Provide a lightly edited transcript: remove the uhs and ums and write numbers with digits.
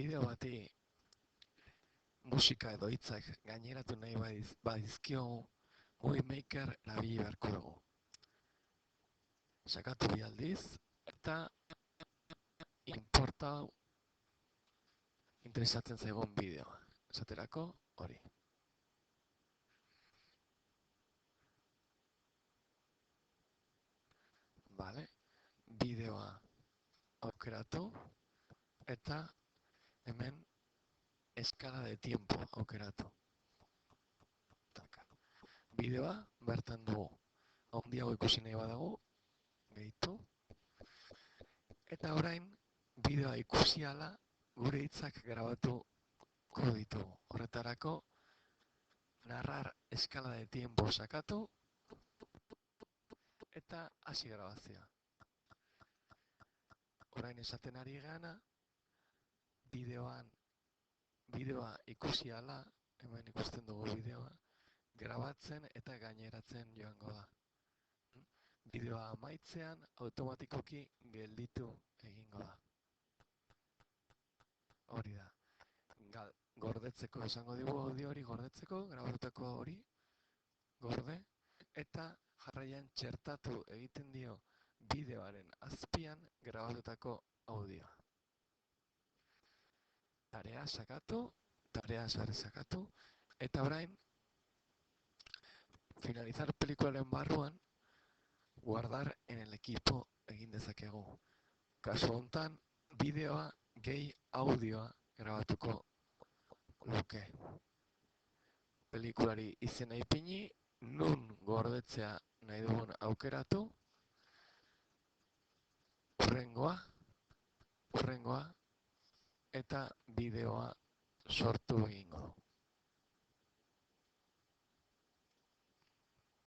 bideo bati musika edo hitzak gaineratu nahi badizkiogu, Movie Maker erabili beharko dugu. Sakatu bi aldiz, eta importau interesatzen zaigun bideoa. Esaterako, hori. Vale, bideoa aukeratu, eta hemen eskala de tiempo aukeratu. Bideoa bertan dugu. Handiago ikusi nahi badago, gehitu. Eta orain, bideoa ikusi ala gure hitzak grabatuko ditugu. Horretarako, narrar eskala de tiempo sakatu, eta hasi grabazioa. Orain esaten ari gana, bideoa ikusi ala, hemen ikusten dugu bideoa, grabatzen eta gaineratzen joango da. Bideoa amaitzean automatikoki gelditu egingo da. Hori da. Gordetzeko esango digu audio hori gordetzeko, grabatutako hori, gorde, eta jarraian txertatu egiten dio bideoaren azpian grabatutako audioa. Tarea sakatu, eta orain, finalizar pelikularen barruan, guardar en el equipo egin dezakegu. Kasu hontan, bideoa gehi audioa grabatuko luke. Pelikulari izena ipini, nun gordetzea nahi dugun aukeratu, hurrengoa, eta bideoa sortu egingo du.